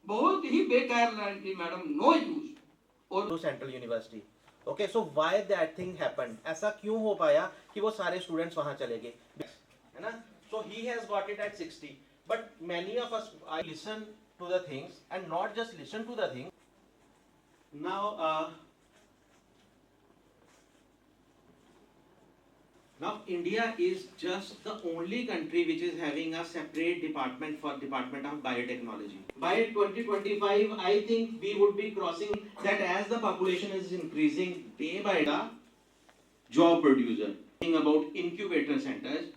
बहुत ही बेकार थी मैडम, नो यूज। और to central university. Okay, so why that thing happened, ऐसा क्यों हो पाया कि वो सारे स्टूडेंट्स वहां चले गए, है ना? So he has got it at 60, but many of us I listen to the things and not just listen to the thing now. Now India is just the only country which is having a separate department for Department of Biotechnology. By 2025, I think we would be crossing that as the population is increasing day by day. Job producer. Think about incubator centers.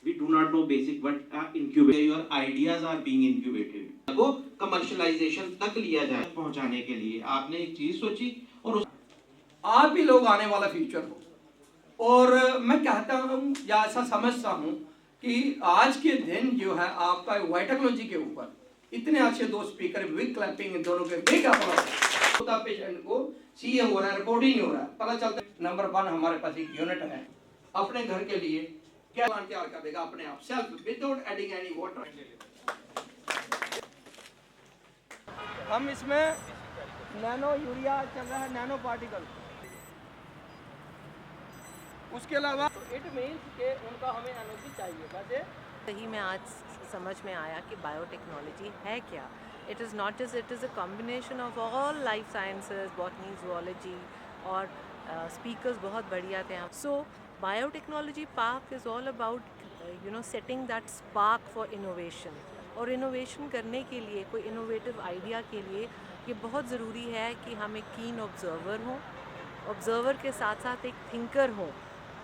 We do not know basic what are incubator. Your ideas are being incubated. को commercialization तक लिया जाए पहुंचाने के लिए आपने एक चीज सोची और आप भी लोग आने वाला फ्यूचर हो। और मैं कहता हूँ या ऐसा समझता हूँ कि आज के दिन जो है आपका बायोटेक्नोलॉजी के ऊपर इतने अच्छे दो स्पीकर विद क्लैपिंग, इन दोनों के बिग अप्लॉज। पेशेंट को सीए हो रहा है, रिकॉर्डिंग नहीं हो रहा है, पता चलता है। नंबर 1 हमारे पास एक यूनिट है अपने घर के लिए, क्या प्लांट तैयार कर देगा अपने आप self without adding any water. हम इसमें नैनो यूरिया चल रहा है, नैनो पार्टिकल। उसके अलावा इट मीन्स कि उनका हमें एनर्जी चाहिए वैसे। सही में आज समझ में आया कि बायोटेक्नोलॉजी है क्या। It is not just, it is a combination of all life sciences, botany, zoology, और स्पीकर्स बहुत बढ़िया थे। So biotechnology park is all about setting that spark for innovation. और इनोवेशन करने के लिए, कोई इनोवेटिव आइडिया के लिए, ये बहुत ज़रूरी है कि हम एक कीन ऑब्जर्वर हों, ऑब्जर्वर के साथ साथ एक थिंकर हों,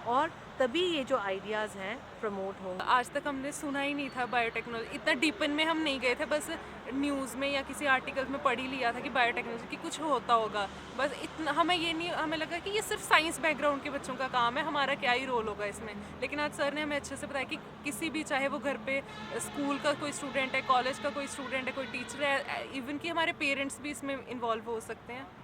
और तभी ये जो आइडियाज़ हैं प्रमोट होंगे। आज तक हमने सुना ही नहीं था बायोटेक्नोलॉजी, इतना डीपन में हम नहीं गए थे, बस न्यूज़ में या किसी आर्टिकल में पढ़ ही लिया था कि बायोटेक्नोलॉजी की कुछ होता होगा, बस इतना। हमें ये नहीं, हमें लगा कि ये सिर्फ साइंस बैकग्राउंड के बच्चों का काम है, हमारा क्या ही रोल होगा इसमें। लेकिन आज सर ने हमें अच्छे से बताया कि किसी भी, चाहे वो घर पे स्कूल का कोई स्टूडेंट है, कॉलेज का कोई स्टूडेंट है, कोई टीचर है, इवन कि हमारे पेरेंट्स भी इसमें इन्वॉल्व हो सकते हैं।